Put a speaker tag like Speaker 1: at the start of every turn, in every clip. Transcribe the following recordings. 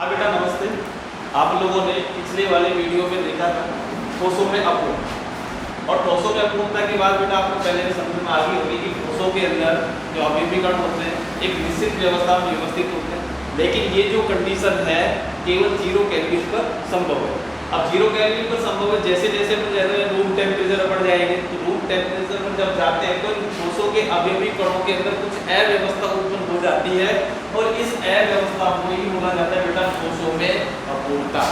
Speaker 1: हाँ बेटा नमस्ते। आप लोगों ने पिछले वाले वीडियो में देखा था ठोसों में अपूर्ण, और ठोसों में अपूर्णता की बात बेटा आपको पहले से समझ में आ गई होगी कि ठोसों के अंदर जो अभिव्यक्ति होते हैं एक निश्चित व्यवस्था में व्यवस्थित होते हैं, लेकिन ये जो कंडीशन है केवल 0 केल्विन पर संभव है। अब 0 केल्विन पर संभव है, जैसे जैसे अपन जाते हैं रूम टेम्परेचर बढ़ जाएंगे, तो रूम टेम्परेचर पर जब जाते हैं तो ठोसों के अवयवी कणों के अंदर कुछ अव्यवस्था उत्पन्न हो जाती है, और इस अव्यवस्था को ही बोला जाता है बेटा ठोसों में अपूर्णता।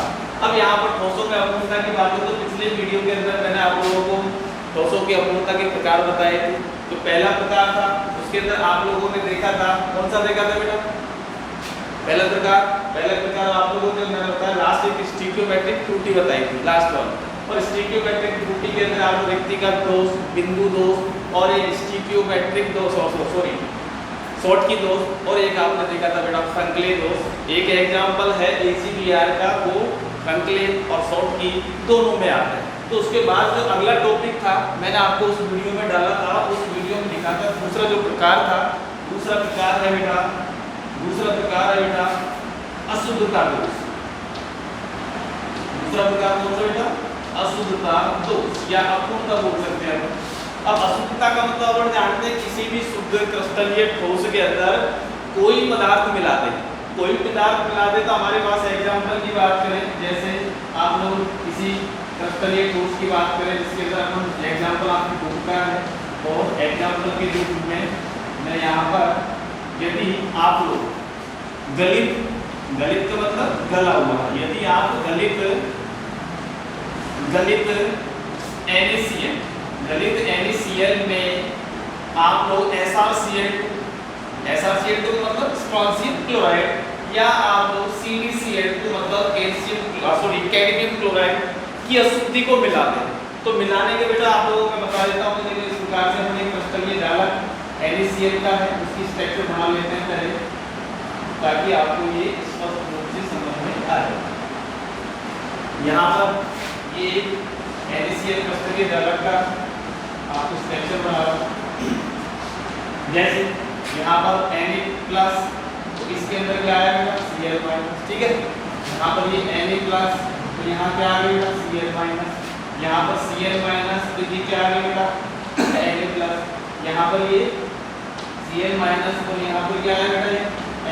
Speaker 1: अब यहाँ पर ठोसों में अपूर्णता की बात हो तो पिछले वीडियो के अंदर मैंने आप लोगों को ठोसों की अपूर्णता के प्रकार बताए थे। तो पहला प्रकार था, उसके अंदर आप लोगों ने देखा था, कौन सा देखा था बेटा? पहला प्रकार आप लोगों ने मैंने बताया लास्ट एक स्टीकियोमेट्रिक त्रुटि बताई थी, लास्ट वन। और स्टीकियोमेट्रिक त्रुटि के अंदर आप व्यक्तिगत दोष, बिंदु दोष और एक स्टीकियोमेट्रिक दोष, शॉर्ट की दोष, और एक आपने देखा था बेटा फ्रंकले दोष। एक एग्जांपल है ACBR का, वो फ्रंकले और शॉर्ट की दोनों में आता है। तो उसके बाद जो अगला टॉपिक था मैंने आपको उस वीडियो में डाला था, उस वीडियो में लिखा था दूसरा जो प्रकार था, दूसरा प्रकार है बेटा अशुद्धता दोष। दूसरा प्रकार कौन सा बेटा? अशुद्धता दोष या अपूर्णता बोल सकते हैं। अब अशुद्धता का मतलब अपन जानते हैं किसी भी शुद्ध क्रिस्टलीय ठोस के अंदर कोई पदार्थ मिला दे, तो हमारे पास एग्जांपल की बात करें, जैसे आप लोग किसी क्रिस्टलीय ठोस की बात करें जिसके अंदर अपन एग्जांपल आपकी बुक का है, और एग्जांपल के रूप में मैं यहाँ पर यदि आप लोग गलित का मतलब गला हुआ, यदि आप गलित NaCl में आप लोग SrCl2 मतलब स्ट्रोंशियम क्लोराइड, या आप लोग CdCl2 मतलब कैडमियम क्लोराइड की अशुद्धि को मिला दें, तो मिलाने के बेटा आप लोगों को बता देता हूँ। देखिए इस प्रकार से हमने क्रिस्टलीय जालक NaCl का है, उसकी स्ट्रक्चर बना लेते हैं पहले, ताकि आपको ये स्पष्ट रूप से समझ में आ जाए। यहाँ पर ये NaCl क्रिस्टलीय जालक का आपको स्ट्रक्चर बना रहा हूँ। जैसे यहाँ पर Na+, तो इसके अंदर क्या आएगा? Cl-, ठीक है। यहाँ पर ये Na+, तो यहाँ क्या आ गया? Cl-, यहाँ पर Cl-, तो ये क्या आ गया? Na+, यहाँ पर ये Cl-, तो यहाँ पर क्या आएगा? Na+,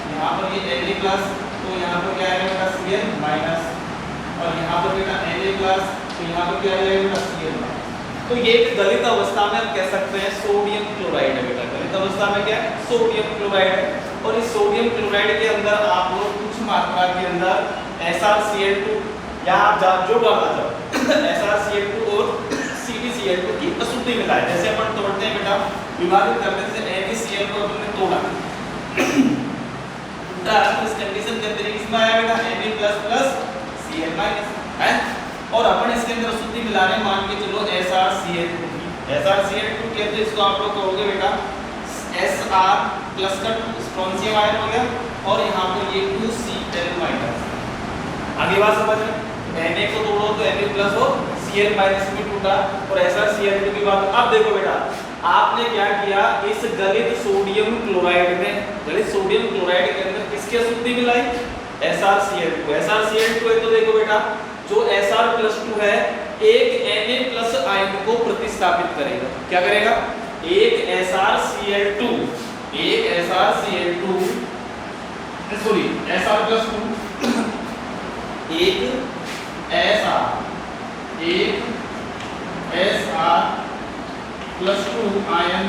Speaker 1: यहाँ पर ये Na+, तो यहाँ पर क्या आएगा? Cl-, और यहाँ पर बेटा Na+, तो यहाँ पर क्या आएगा? Cl-। तो ये गलित अवस्था में हम कह सकते हैं सोडियम क्लोराइड है बेटा। गलित अवस्था में क्या है? सोडियम क्लोराइड है। और इस सोडियम क्लोराइड के अंदर आप लोग कुछ मात्रा के अंदर SrCl2 यहाँ आप जो डालना चाहो SrCl2 और CdCl2 की अशुद्धि मिलाए। जैसे अपन तोड़ते हैं बेटा, विभाजित करने से NaCl को हमने तोड़ा, इस कंडीशन के अंदर इसमें आया बेटा Na++ Cl- है, और अपन इसके अंदर अशुद्धि मिला रहे हैं, मान के चलो SrCl2 कहते हैं इसको, आप लोग कहोगे बेटा Sr+ का स्ट्रोंशियम आयन हो गया, और यहाँ पर ये 2Cl-। आगे बात समझ में? Na को तोड़ो तो Na+ हो, Cl- में टूटा, और SrCl2 की बात। अब देखो बेटा आपने क्या किया, इस गलित सोडियम क्लोराइड के अंदर किसकी अशुद्धि मिलाई? SrCl2 है। तो देखो बेटा जो Sr+2 है एक Na+ आयन को प्रतिस्थापित करेगा। क्या करेगा? एक SrCl2 सॉरी Sr+2 एक Sr+2 आयन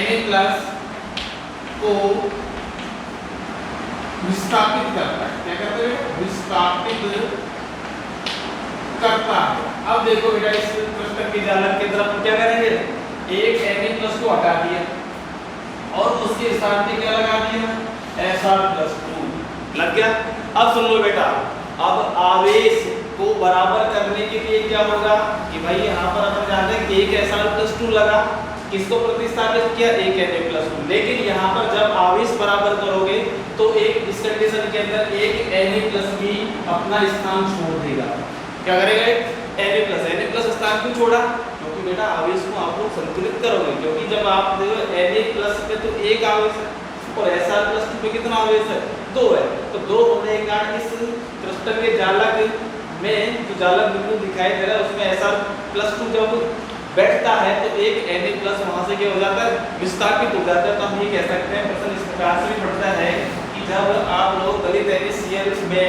Speaker 1: एक Na+ को विस्थापित करता है। क्या करता है? विस्थापित करता है। अब देखो बेटा इस क्रिस्टल के जालक की तरफ क्या करेंगे? एक Na+ को हटा दिया और उसके स्थान पे क्या लगा दिया? Sr+2 लग गया। अब सुन लो बेटा, अब आवेश को बराबर करने के लिए क्या होगा कि भाई यहाँ पर अपन जानते हैं कि एक Sr+2 लगा, किसको प्रतिस्थापित किया? एक Na+2। लेकिन यहाँ पर जब आवेश बराबर करोगे तो एक इस कंडीशन के अंदर एक Na+ भी अपना स्थान छोड़ देगा। क्या करेगा? Na+ स्थान क्यों छोड़ा? क्योंकि क्योंकि बेटा आवेश को आप लोग संतुलित करोगे, क्योंकि जब आप Na+ पे तो एक आवेश है और Sr+2 पे कितना आवेश है, 2 है। तो 2 होने के कारण इस क्रिस्टल के जालक में जो जालक बिंदु दिखाई दे रहा है उसमें Sr+2 जब बैठता है तो एक Na+ वहां से क्या हो जाता है, विस्थापित हो जाता है। तो हम ये कह सकते हैं, प्रश्न इस प्रकार से भी पढ़ता है कि जब आप लोग गलित NaCl में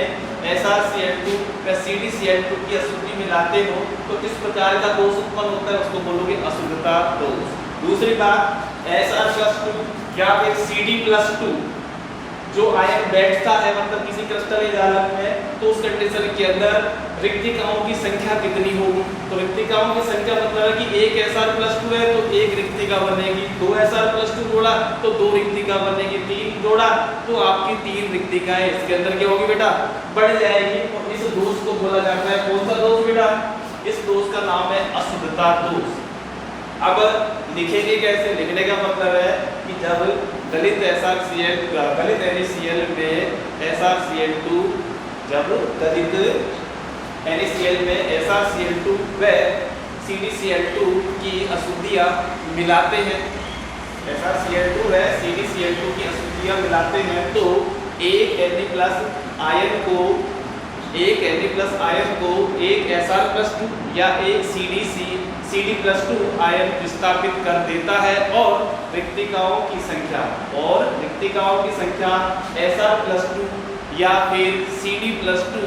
Speaker 1: SrCl2 या CdCl2 की अशुद्धि मिलाते हो तो किस प्रकार का दोष उत्पन्न होता है, उसको बोलोगे अशुद्धता दोष। दूसरी बात, Sr+2 या फिर Cd+2 जो आयन बैठता है मतलब किसी क्रिस्टल जालक में, तो उस कंडीशन के अंदर रिक्तिकाओं की संख्या कितनी होगी। तो रिक्तिकाओं की संख्या मतलब है कि एक Sr+2 है तो एक रिक्तिका बनेगी, 2 Sr+2 जोड़ा तो 2 रिक्तिका बनेगी, 3 जोड़ा तो आपकी 3 रिक्तिकाएं इसके अंदर क्या होगी बेटा, बढ़ जाएगी। और इस दोष को बोला जाता है कौन सा दोष बेटा, इस दोष का नाम है अशुद्धता दोष। अब लिखेंगे कैसे, लिखने का मतलब है कि जब गलित NaCl में SrCl2, जब गलित NaCl में SrCl2 व CdCl2 की अशुद्धियां मिलाते हैं, SrCl2 व CdCl2 की अशुद्धियां मिलाते हैं तो एक Na+ आयन को एक Sr+2 या एक Cd+2 आयन विस्थापित कर देता है और रिक्तिकाओं की संख्या Sr+2 या फिर Cd+2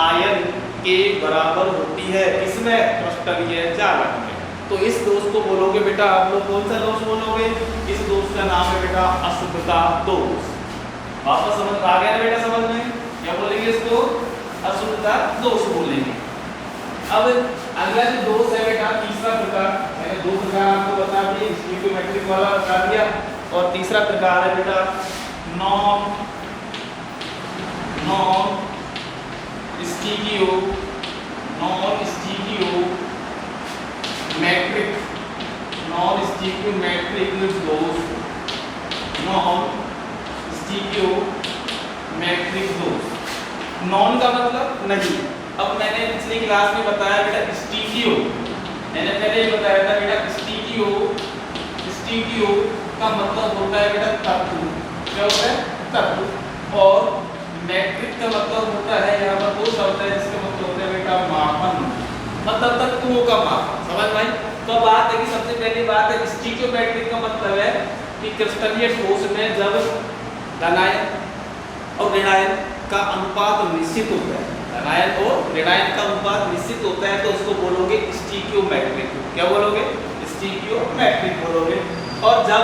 Speaker 1: आयन के बराबर होती है, इसमें क्रिस्टलीय जालक में। तो इस दोष को बोलोगे बेटा आप लोग कौन सा दोष बोलोगे, इस दोष का नाम है बेटा अशुद्धता दोष। वापस समझ आ गया ना बेटा, समझ में क्या बोलेंगे इसको, अशुद्धता दोष बोलेंगे। अब अगला जो दोष है बेटा तीसरा प्रकार, मैंने 2 प्रकार आपको बता दिए, स्टीकियोमेट्रिक वाला बता दिया, और तीसरा प्रकार है बेटा नॉन स्टीकियोमेट्रिक दोष। नॉन का मतलब नहीं। अब मैंने पिछली क्लास में बताया बेटा स्टीकियो, मैंने पहले ही बताया था बेटा स्टीकियो का मतलब होता है बेटा तत्व, क्या होता है तत्व, और मैट्रिक का मतलब होता है, यहाँ पर 2 शब्द है जिसका मतलब होता है बेटा मापन, मतलब तत्वों का मापन। समझ भाई। तो बात है कि सबसे पहली बात है स्टीकियोमेट्रिक का मतलब है कि क्रिस्टलीय ठोस में जब धनायन और ऋणायन का अनुपात निश्चित होता है, धनायन और ऋणायन का अनुपात निश्चित होता है तो उसको बोलोगे स्टीकियोमेट्रिक। क्या बोलोगे, स्टीकियोमेट्रिक बोलोगे। और जब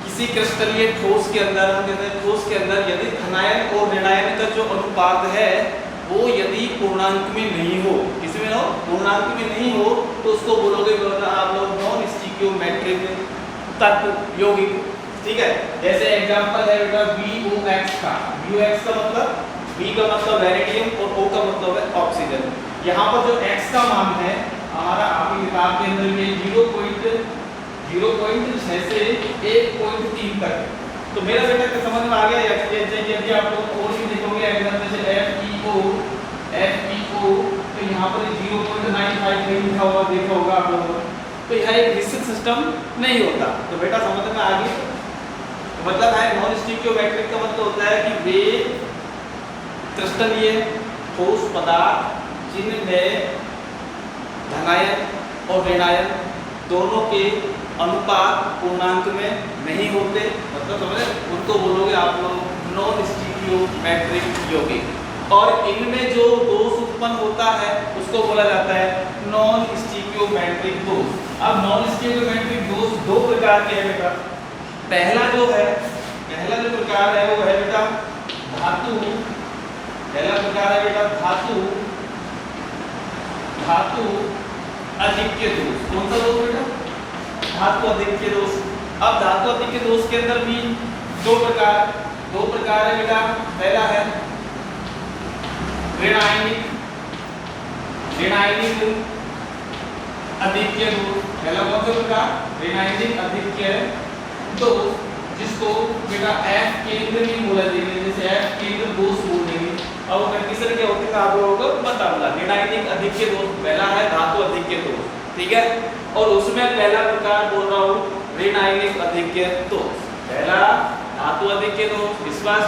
Speaker 1: किसी क्रिस्टलीय ठोस के अंदर, हम कहते हैं ठोस के अंदर यदि धनायन और ऋणायन का जो अनुपात है वो यदि पूर्णांक में नहीं हो, किसमें हो, पूर्णांक में नहीं हो, तो उसको बोलोगे आप लोग नॉन स्टीकियोमेट्रिक तत्व यौगिक। ठीक है, जैसे एग्जांपल है बेटा BOX का, BOX का मतलब B का मतलब वैनेडियम और O का मतलब है ऑक्सीजन। यहाँ पर जो X का मान है हमारा आपकी किताब के अंदर ये 0.6 से 1.3 तक है। तो मेरा बेटा क्या समझ में आ गया, यदि आप लोग और भी देखोगे एग्जांपल जैसे FeO, तो यहाँ पर 0.95 लिखा हुआ देखा होगा आप लोगों ने, तो यह एक निश्चित सिस्टम नहीं होता। तो बेटा समझ में आ गया, मतलब है नॉन स्टीकियोमेट्रिक का मतलब होता है कि वे क्रिस्टलीय ठोस पदार्थ जिनमें धनायन और ऋणायन दोनों के अनुपात पूर्णांक में नहीं होते, मतलब समझे, उनको बोलोगे आप लोग नॉन स्टीकियोमेट्रिक यौगिक। और इनमें जो दोष उत्पन्न होता है उसको बोला जाता है नॉन स्टीकियोमेट्रिक दोष। अब नॉन स्टीकियोमेट्रिक दोष 2 प्रकार के हैं बेटा। पहला जो प्रकार है वो है बेटा धातु, धातु अधिक्य दोष। कौन सा दोष बेटा, धातु अधिक्य दोष। अब धातु अधिक्य दोष के अंदर भी 2 प्रकार है बेटा। पहला है ऋणायनिक अधिक्य दोष। पहला कौन सा प्रकार, ऋणायनिक अधिक्य दोष, जिसको बेटा F केंद्र भी बोला जाएगा, जैसे F केंद्र दोष बोलेंगे। अब कंडीशन क्या होती है आप लोगों को बताऊंगा। ऋणायनिक अधिक्य दोष पहला है धातु अधिक्य दोष। ठीक है। और उसमें पहला प्रकार बोल रहा हूँ ऋण आयनिक अधिक्य दोष, पहला धातु अधिक्य दोष विश्वास,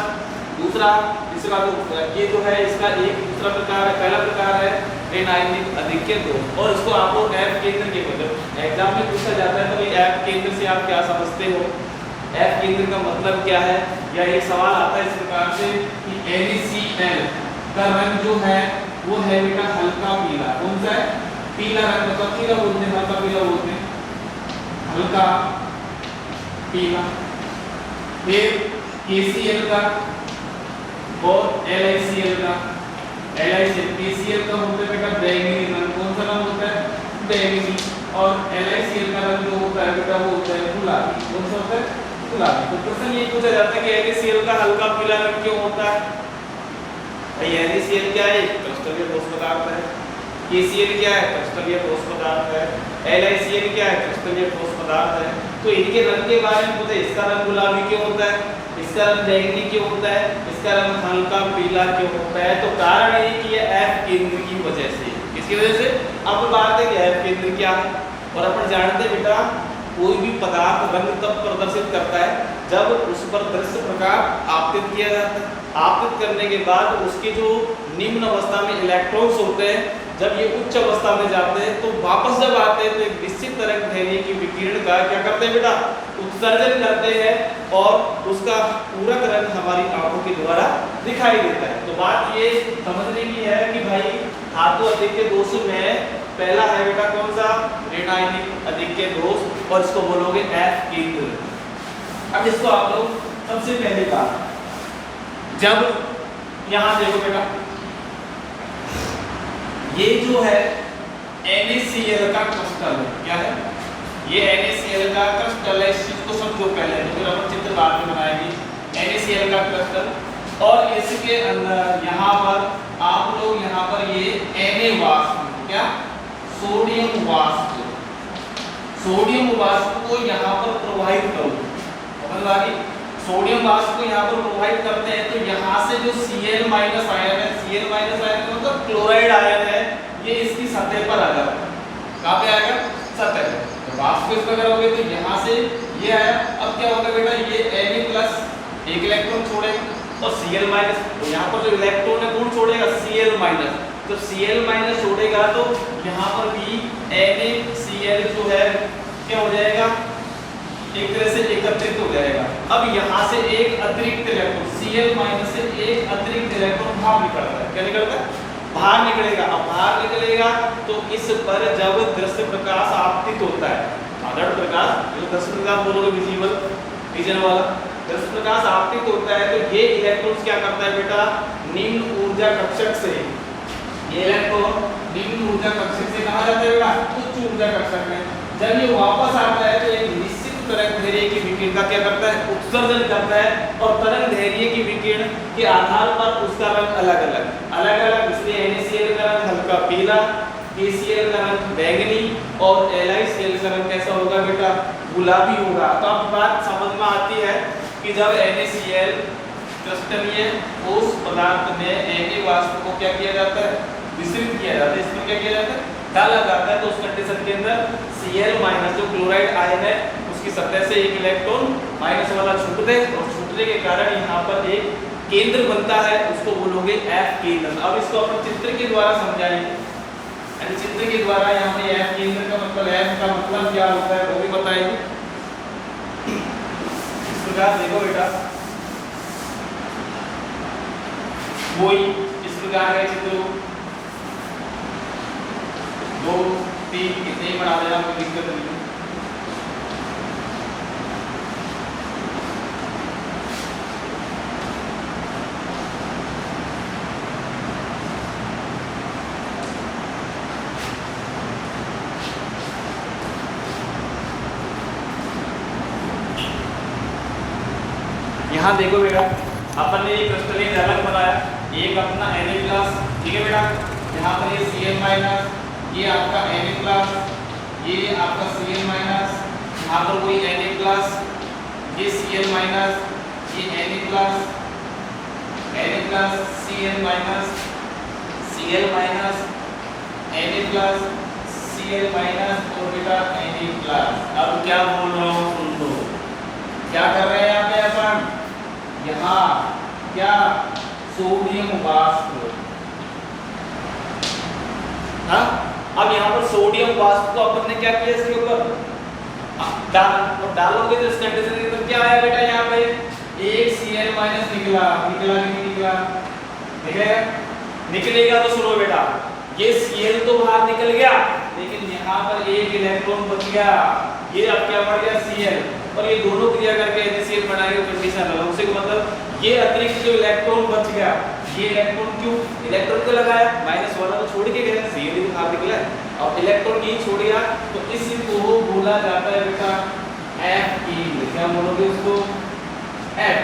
Speaker 1: दूसरा इसका ये जो है इसका एक दूसरा प्रकार है, पहला प्रकार है ऋण आयनिक अधिक्य दोष। और इसको आपको एफ केंद्र के मतलब एग्जाम में पूछा जाता है तो ये एफ केंद्र से आप क्या समझते हो, एफ केंद्र का मतलब क्या है, या एक सवाल आता है इस प्रकार से कि NaCl का रंग जो है वो है बेटा हल्का पीला, कौन सा है, पीला रंग, मतलब पीला बोलते हैं, हल्का पीला बोलते हैं, हल्का पीला। फिर KCl का और LiCl का, KCl का होता है बेटा बैंगनी रंग, कौन सा रंग होता है, बैंगनी, और LiCl का रंग जो होता है बेटा वो होता है गुलाबी, कौन सा होता है, गुलाबी। तो प्रश्न ये पूछा जाता है कि NaCl का हल्का पीला रंग क्यों होता है, भाई NaCl क्या है, क्रिस्टलीय ठोस पदार्थ है, KCl क्या है, क्रिस्टलीय ठोस पदार्थ है, LiCl क्या है, क्रिस्टलीय ठोस पदार्थ है। तो इनके रंग के बारे में पूछे, इसका रंग गुलाबी क्यों होता है, इसका रंग बैंगनी क्यों होता है, इसका रंग हल्का पीला क्यों होता है, तो कारण ये कि ये एफ केंद्र की वजह से, किसकी वजह से, अब बात है कि एफ केंद्र क्या है। और अपन जानते हैं बेटा कोई भी पदार्थ रंग तब प्रदर्शित करता है जब उस पर दृश्य प्रकाश आपतित किया जाता है, आपतित करने के बाद उसके जो निम्न अवस्था में इलेक्ट्रॉन्स होते हैं जब ये उच्च अवस्था में जाते हैं तो वापस जब आते हैं तो एक निश्चित तरंग दैर्ध्य की विकिरण का क्या करते हैं बेटा, उत्सर्जन करते हैं और उसका पूरक रंग हमारी आंखों के द्वारा दिखाई देता है। तो बात ये समझने की है कि भाई धातु अधिक्य दोष में पहला है बेटा कौन सा, ऋण आयनिक अधिक्य दोष, और इसको बोलोगे एफ केंद्र। अब इसको आप लोग सबसे पहले बात, जब यहां देखो बेटा ये जो है NaCl का क्रिस्टल है, क्या है ये NaCl का क्रिस्टल है, इस चीज को समझो पहले, फिर अपन चित्र बाद में बनाएंगे। NaCl का क्रिस्टल, और इसके अंदर यहाँ पर आप लोग यहाँ पर ये Na वाष्प, क्या सोडियम वाष्प, सोडियम वाष्प को यहाँ पर प्रवाहित करो, समझ आ गई, सोडियम वाष्प को यहाँ पर प्रोवाइड करते हैं तो यहाँ से जो Cl- आयन है, Cl- आयन मतलब क्लोराइड आयन है, ये इसकी सतह पर आ जाता है, कहाँ पे आएगा, सतह पे। तो वाष्प को इसका करोगे तो यहाँ से ये आया, अब क्या होगा बेटा, ये Na+ एक इलेक्ट्रॉन छोड़ेगा और Cl-, तो यहाँ पर जो इलेक्ट्रॉन है कौन छोड़ेगा, Cl-, तो Cl- छोड़ेगा तो यहाँ पर भी NaCl जो है क्या हो जाएगा, एक तरह से एकत्रित हो जाएगा। अब यहाँ से एक अतिरिक्त इलेक्ट्रॉन Cl- से एक अतिरिक्त इलेक्ट्रॉन बाहर निकलता है, क्या निकलता है, बाहर निकलेगा। अब बाहर निकलेगा तो इस पर जब दृश्य प्रकाश आपतित होता है, आदर्श प्रकाश, जो दृश्य प्रकाश बोलोगे विजिबल विजन वाला दृश्य प्रकाश आपतित होता है तो ये इलेक्ट्रॉन क्या करता है बेटा, निम्न ऊर्जा कक्षक से, ये इलेक्ट्रॉन निम्न ऊर्जा कक्षक से कहाँ जाता है बेटा, उच्च ऊर्जा कक्षक में। जब ये वापस आता है तो एक निश्चित तरंग दैर्ध्य की विकिरण का क्या करता है, उत्सर्जन करता है, और तरंग दैर्ध्य की विकिरण के आधार पर उसका रंग अलग अलग, इसलिए NaCl का रंग हल्का पीला, KCl का रंग बैंगनी, और LiCl का रंग कैसा होगा बेटा, गुलाबी होगा। तो अब बात समझ में आती है कि जब NaCl क्रिस्टलीय ठोस पदार्थ में Na वाष्प को क्या किया जाता है, विसरित किया जाता है, इसमें क्या किया जाता है, डाला जाता है, तो उस कंडीशन के अंदर Cl- जो क्लोराइड आयन है उसकी सतह से एक इलेक्ट्रॉन माइनस वाला छूट दे, और छूटने के कारण यहाँ पर एक केंद्र बनता है, उसको बोलोगे एफ केंद्र। अब इसको अपन चित्र के द्वारा समझाएंगे, चित्र के द्वारा यहाँ पे एफ केंद्र का मतलब, एफ का मतलब क्या होता है वो भी बताएंगे। इस प्रकार देखो बेटा, वही इस प्रकार है चित्र, 2 3 कितने ही बना देना, कोई दिक्कत नहीं है। यहाँ देखो बेटा, अपन ने ये क्रिस्टलीय झलक बनाया, एक अपना Na+, ठीक है बेटा, यहाँ पर ये Cl-, ये आपका Na+, ये आपका Cl-, यहाँ पर कोई Na+, ये Cl-, ये Na+, Na+, Cl-, Cl-, Na+, HCl minus और बेटा Na प्लस। अब क्या बोल रहा हूँ सुन लो, क्या कर रहे हैं यहाँ पे अपन, यहाँ क्या सोडियम वाष्प। हाँ, अब यहाँ पर सोडियम वाष्प को अपन ने क्या किया इसके ऊपर डालोगे तो इस कंडीशन के अंदर क्या आया बेटा, यहाँ पे एक Cl माइनस निकला निकला नहीं निकला, निकलेगा निकलेगा तो सुनो बेटा, ये Cl तो बाहर निकल गया लेकिन यहाँ पर एक इलेक्ट्रॉन बच गया, ये अब क्या बढ़ गया Cl, और ये दोनों क्रिया करके NaCl बनाएगा कंडीशन अलग, उसी का मतलब ये अतिरिक्त जो इलेक्ट्रॉन बच गया, ये इलेक्ट्रॉन क्यों लगाया, माइनस वाला तो छोड़ के गया, Cl भी बाहर निकला है और इलेक्ट्रॉन यही छोड़ गया, तो इसको बोला जाता है बेटा F। क्या बोलोगे उसको, F।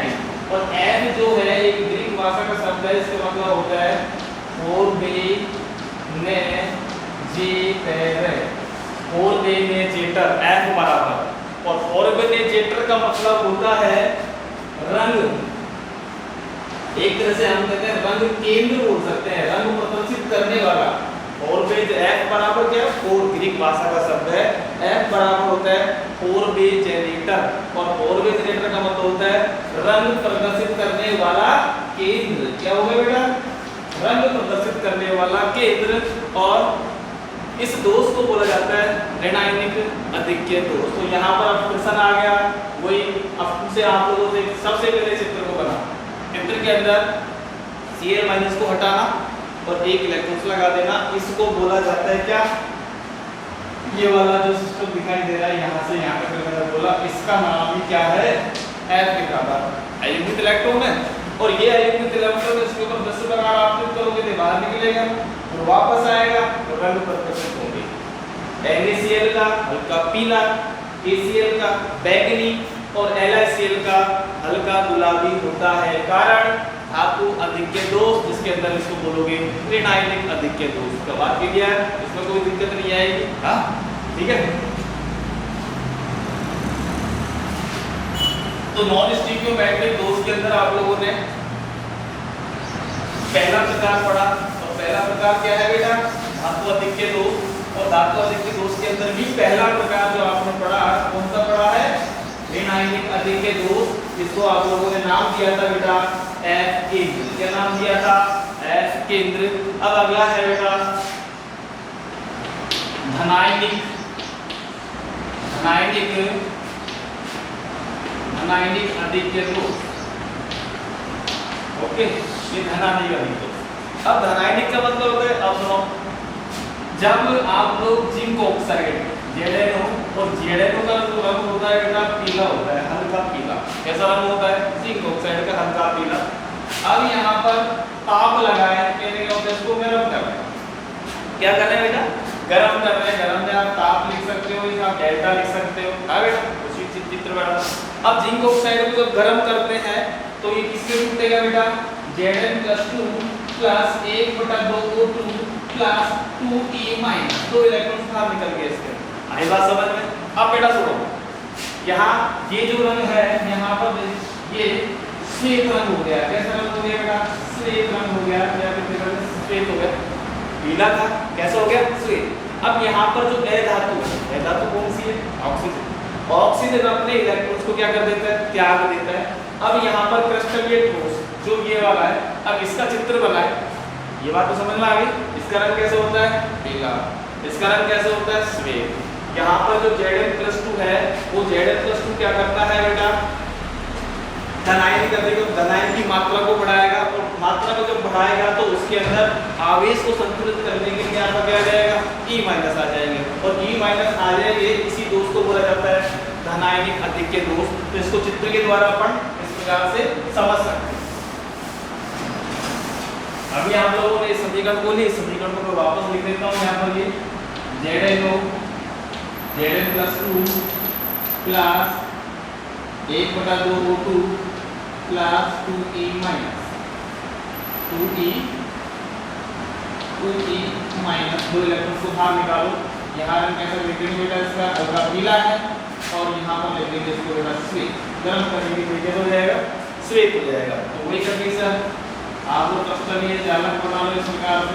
Speaker 1: और F जो है एक ग्रीक भाषा का शब्द है, इसका मतलब होता है फोर्बेनेजेटर, F बराबर, और फोर्बेनेजेटर का मतलब होता है रंग, एक तरह से हम कहते हैं रंग केंद्र बोल सकते हैं, रंग प्रदर्शित करने वाला। फोर्बेज F बराबर क्या है, फोर ग्रीक भाषा का शब्द है, F बराबर होता है फोर्बेजेनेटर, और फोर्बेजेनेटर का मतलब होता है रंग प्रदर्शित करने वाला केंद्र। क्या हो गया बेटा, रंग प्रदर्शित करने वाला केंद्र, और इस दोष को बोला जाता है ऋणायनिक आधिक्य दोष। तो यहाँ पर अब प्रश्न आ गया, वही अब से आप लोगों से सबसे पहले चित्र को बना, चित्र के अंदर Cl माइनस को हटाना और एक इलेक्ट्रॉन लगा देना, इसको बोला जाता है क्या, ये वाला जो सिस्टम दिखाई दे रहा है यहाँ से यहाँ तक मैंने बोला, इसका नाम ही क्या है, F के बराबर आयनिक इलेक्ट्रॉन है, और ये आयनिक इलेक्ट्रॉन इसके ऊपर 10 बार आप क्लिक करोगे तो बाहर निकलेगा और वापस आएगा तो रंग प्रदर्शित होंगे, NaCl का हल्का पीला, KCl का बैंगनी और LiCl का हल्का गुलाबी होता है, कारण धातु आधिक्य दोष, जिसके अंदर इसको बोलोगे ऋणायनिक आधिक्य दोष। का बात की है, इसमें कोई दिक्कत नहीं आएगी, हाँ ठीक है। तो नॉन स्टीरियोमेट्रिक दोष के अंदर आप लोगों ने पहला प्रकार पढ़ा, और पहला प्रकार क्या है बेटा, धातु आधिक्य दोष, और धातु आधिक्य दोष के अंदर भी पहला प्रकार जो आपने पढ़ा कौन सा पढ़ा है, ऋणायनिक आधिक्य दोष, जिसको आप लोगों ने नाम दिया था बेटा F केंद्र। क्या नाम दिया था, F केंद्र। अब अगला है बेटा धनायनिक आधिक्य दोष। ओके, ये धनायनिक आधिक्य दोष। अब धनायनिक का मतलब होता है, अब सुनो, जब आप लोग जिंक ऑक्साइड ZnO, और ZnO का जो रंग होता है बेटा पीला होता है, हल्का पीला, कैसा रंग होता है, जिंक ऑक्साइड का हल्का पीला। अब यहाँ पर ताप लगाए, कहने का मतलब इसको गर्म कर रहे हैं, क्या कर रहे हैं बेटा, गर्म कर रहे हैं, गर्म में आप ताप लिख सकते हो या आप डेल्टा लिख सकते हो, हाँ बेटा उसी चित्र बना। अब जिंक ऑक्साइड को जब गर्म करते हैं तो ये किसके रूप देगा बेटा, Zn+2 plus 1/2O2 plus 2E- 2 electron बाहर निकल गए इसके, आई बात समझ में। अब बेटा सुनो, यहाँ ये जो रंग है यहाँ पर ये श्वेत रंग हो गया, कैसा रंग हो गया बेटा, श्वेत रंग हो गया, या फिर श्वेत हो गया, पीला था कैसा हो गया श्वेत। अब यहाँ पर जो अधातु है, धातु कौन सी है, ऑक्सीजन, ऑक्सीजन अपने इलेक्ट्रॉन्स को क्या कर देता है, त्याग देता है। अब यहाँ पर क्रिस्टलीय ठोस जो ये वाला है, अब इसका चित्र बनाए, ये बात तो समझ में आ गई, इसका रंग कैसे होता है, पीला, इसका रंग कैसे होता है, श्वेत। यहाँ पर जो Zn+2 है वो Zn+2 क्या करता है बेटा, धनायन की मात्रा को बढ़ाएगा, और मात्रा को जब बढ़ाएगा तो उसके अंदर आवेश को संतुलित करने के लिए आपका क्या आ जाएगा, E- आ जाएंगे, और E- आ जाएंगे, इसी दोष को बोला जाता है धनायनिक आधिक्य दोष। तो इसको चित्र के द्वारा अपन इस प्रकार से समझ सकते हैं। अभी आप लोगों ने इस समीकरण को लिए, समीकरण को मैं वापस लिख देता हूँ, यहाँ पर ये Zn+2 plus 1/2O2 plus 2E- 2 electron को बाहर निकालो। यहाँ रंग कैसा लिखेंगे बेटा, इसका हल्का पीला है, और यहाँ पर लिखेंगे इसको बेटा श्वेत, गर्म करेंगे तो क्या हो जाएगा, श्वेत हो जाएगा। तो वही कंडीशन आप लोग क्रिस्टलीय चालक बना लो इस प्रकार से,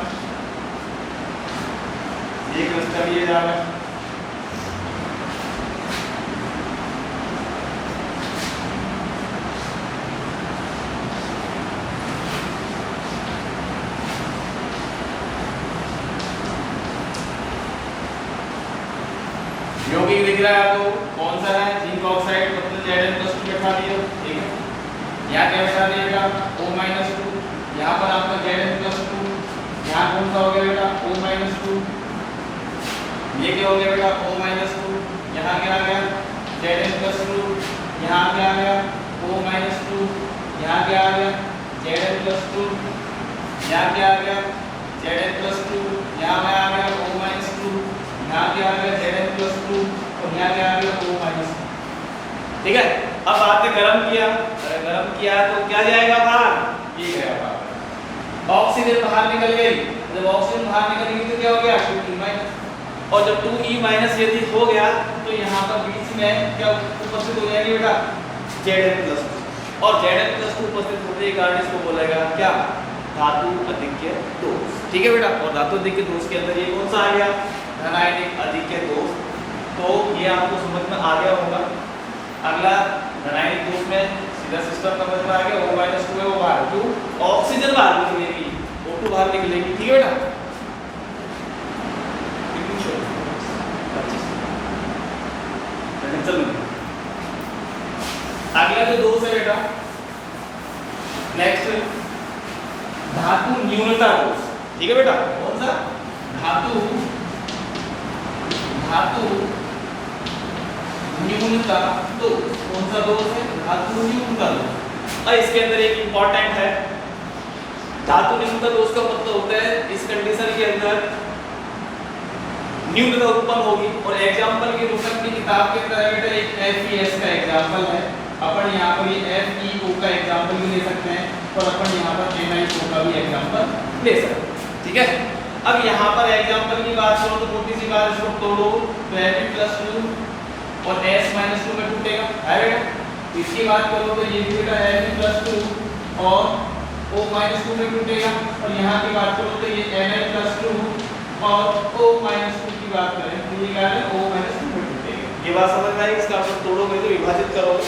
Speaker 1: ये क्लस्टर ये जा रहा है। यौगिक दिख रहा है आपको कौन सा है, जिंक ऑक्साइड, मतलब Zn+2 बैठा दिया, ठीक है। यहाँ क्या बैठा दिया बेटा, O-2, यहाँ पर आपका Zn+2, यहाँ कौन सा हो गया बेटा, O-2, ये क्या हो गया बेटा, O-2, यहाँ क्या आ गया Zn+2, यहाँ क्या आ गया O-2, यहाँ क्या आ गया Zn+2, यहाँ क्या आ गया Zn+2, यहाँ क्या आ गया O-2, यहाँ क्या आ गया Zn+2 और यहाँ क्या आ गया O-2, ठीक है। अब आपने गरम किया, गरम किया तो क्या जाएगा बाहर, ये गया बाहर, ऑक्सीजन बाहर निकल गई। जब ऑक्सीजन बाहर निकल गई तो क्या हो गया 2E-, और जब 2E- यदि हो गया तो यहाँ पर बीच में क्या उपस्थित हो जाएगी बेटा Zn+2, और Zn+2 उपस्थित होने के कारण इसको बोलेगा क्या, धातु अधिक्य दोष, ठीक है बेटा। और धातु अधिक्य दोष के अंदर ये कौन सा आ गया, धनायनिक अधिक्य दोष। तो ये आपको समझ में आ गया होगा। अगला धनायनिक दोष में सीधा सिस्टम समझ में आ गया, O-2 है वो बाहर, क्यों, ऑक्सीजन बाहर निकलेगी, O2 बाहर निकलेगी, ठीक है बेटा। चलो अगला जो दोष है बेटा, नेक्स्ट धातु न्यूनता दोष, ठीक है बेटा। कौन सा, धातु न्यूनता दोष, कौन सा दोष है, धातु न्यूनता दोष। और इसके अंदर एक इंपॉर्टेंट है, धातु न्यूनता दोष का मतलब होता है इस कंडीशन के अंदर न्यूनता उत्पन्न होगी। और एग्जांपल के रूप में अपनी किताब के अंदर बेटा एक FeS का एग्जांपल है, अपन यहाँ पर ये FeO का एग्जांपल भी ले सकते हैं और अपन यहाँ पर NiO का भी एग्जांपल ले सकते हैं, ठीक है। अब यहाँ पर एग्जांपल की बात करो तो छोटी सी बात, इसको तोड़ो तो Fe+2 और S-2 में टूटेगा, है बेटा। इसकी बात करो तो ये भी बेटा Fe+2 और O-2 में टूटेगा, और यहाँ की बात करो तो ये Na+2 और O-2 की बात करें तो ये क्या है O-2 में टूटेगा। ये बात समझ में आई, इसका आप तोड़ोगे तो विभाजित करोगे।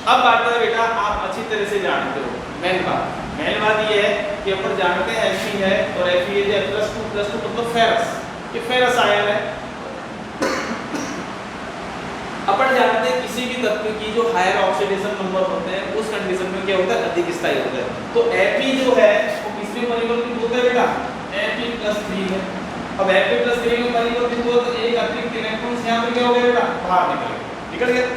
Speaker 1: अब बात है बेटा, आप अच्छी तरह से जानते हो मेन बात ये है कि अपन जानते हैं Fe है और Fe है +2 मतलब फेरस, ये फेरस आयन है। अपन जानते हैं किसी भी तत्व की जो हायर ऑक्सीडेशन नंबर होते हैं उस कंडीशन में क्या होता है, अधिक स्थायी होता है। तो Fe जो है वो किसमें परिवर्तित होता है बेटा, Fe+3 है। अब Fe+3 में परिवर्तित हुआ तो एक अतिरिक्त इलेक्ट्रॉन यहाँ पे क्या हो गया बेटा, बाहर निकल गया।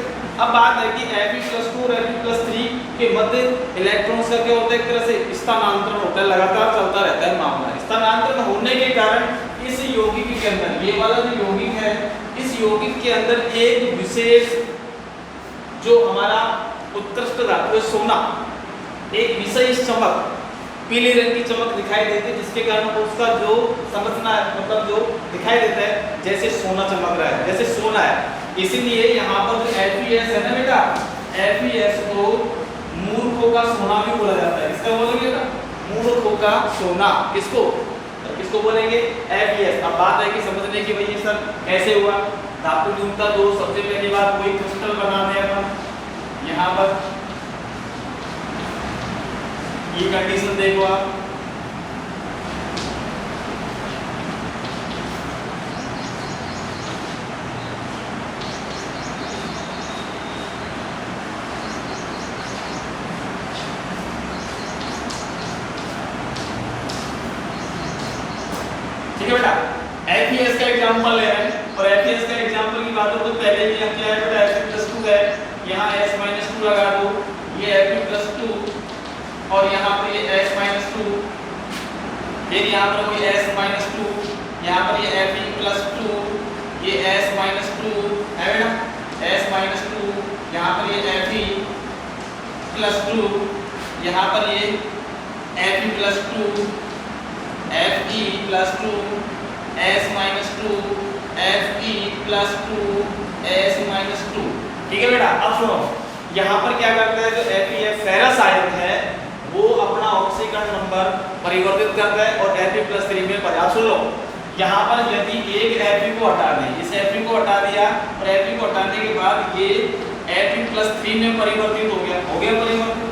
Speaker 1: अब बात है कि Fe+2 और Fe+3 के मध्य इलेक्ट्रॉन्स का क्या होता है, एक तरह से स्थानांतरण होता है, लगातार चलता रहता है मामला। स्थानांतरण होने के कारण इस यौगिक के अंदर, ये वाला जो यौगिक है, इस यौगिक के अंदर एक विशेष जो हमारा उत्कृष्ट धातु है सोना, एक विशेष चमक, पीले रंग की चमक दिखाई देती है, जिसके कारण उसका जो संरचना मतलब जो दिखाई देता है जैसे सोना चमक रहा है, जैसे सोना है। इसीलिए यहाँ पर जो FeS है ना बेटा, FeS को मूर्खों का सोना भी बोला जाता है। इसका बोलेंगे ना मूर्खों का सोना, किसको बोलेंगे, FeS। अब बात है कि समझने की भाई ये सर कैसे हुआ, धातु न्यूनता दोष। सबसे पहली बात कोई क्रिस्टल बना दे अपन, यहाँ पर ये कंडीशन देखो आप, ठीक है बेटा। FeS का एग्जांपल ले रहे हैं और FeS का एग्जांपल की बात हो तो पहले ये क्या है बेटा, Fe+2 है, यहाँ S-2 लगा दो, ये Fe+2 और यहाँ पर ये S-2, फिर यहाँ पर कोई S-2, यहाँ पर ये Fe+2, ये S-2 है बेटा, S-2, यहाँ पर ये Fe+2, यहाँ पर ये Fe+2, Fe+2, S-2, Fe+2, S-2, ठीक है बेटा। अब सुनो, यहाँ पर क्या करता है, जो Fe फेरस आयन है वो अपना ऑक्सीकरण नंबर परिवर्तित करता है और Fe+3 में, आप सुन लो, यहाँ पर यदि एक Fe को हटा दें, इस Fe को हटा दिया और Fe को हटाने के बाद ये Fe+3 में परिवर्तित हो गया परिवर्तित।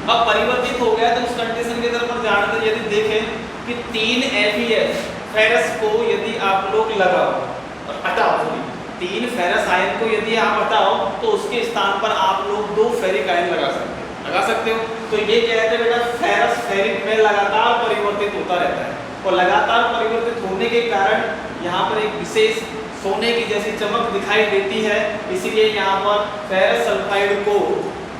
Speaker 1: अब परिवर्तित हो गया तो उस कंडीशन के तरफ जानते हैं, यदि देखें कि 3 FeS फेरस को यदि आप लोग लगाओ और हटाओ, 3 फेरस आयन को यदि आप हटाओ तो उसके स्थान पर आप लोग 2 फेरिक आयन लगा सकते हो। तो ये क्या है बेटा, फेरस फेरिक में लगातार परिवर्तित होता रहता है और लगातार परिवर्तित होने के कारण यहाँ पर एक विशेष सोने की जैसी चमक दिखाई देती है, इसीलिए यहाँ पर फेरस सल्फाइड को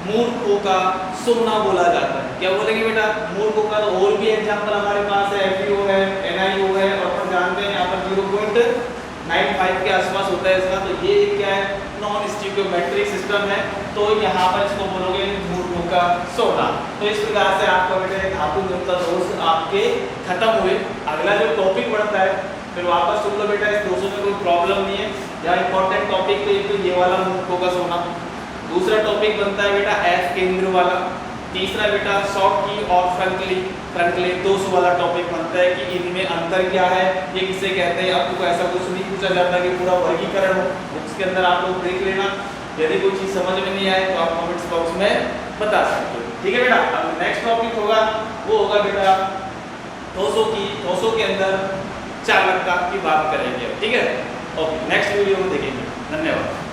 Speaker 1: मूर्खों का सोना बोला जाता है। क्या बोलेंगे बेटा, मूर्खों का। तो और भी एग्जांपल हमारे पास है, FeO है, NiO है, और अपन जानते हैं यहाँ पर 0.95 के आसपास होता है इसका। तो ये क्या है, नॉन स्टिकियोमेट्रिक सिस्टम है, तो यहाँ पर इसको बोलोगे मूर्खों का सोना। तो इस प्रकार से आपका बेटा धातु निर्भरता दोष आपके खत्म हुए। अगला जो टॉपिक बढ़ता है फिर वापस सुन लो बेटा, इस दोषों में कोई प्रॉब्लम नहीं है। यहाँ इंपॉर्टेंट टॉपिक तो ये वाला मूर्खों का सोना। दूसरा टॉपिक बनता है बेटा F केंद्र वाला। तीसरा बेटा शॉर्टकी और फ्रंकली दोष वाला टॉपिक बनता है कि इनमें अंतर क्या है, ये किसे कहते हैं। आपको ऐसा कुछ नहीं पूछा जाता कि पूरा वर्गीकरण हो, उसके अंदर आप लोग देख लेना। यदि कोई चीज समझ में नहीं आए तो आप कमेंट्स बॉक्स में बता सकते हो, ठीक है बेटा। अब नेक्स्ट टॉपिक होगा, वो होगा बेटा दोषों के अंदर चालकता की बात करेंगे, ठीक है। ओके, नेक्स्ट वीडियो में देखेंगे। धन्यवाद।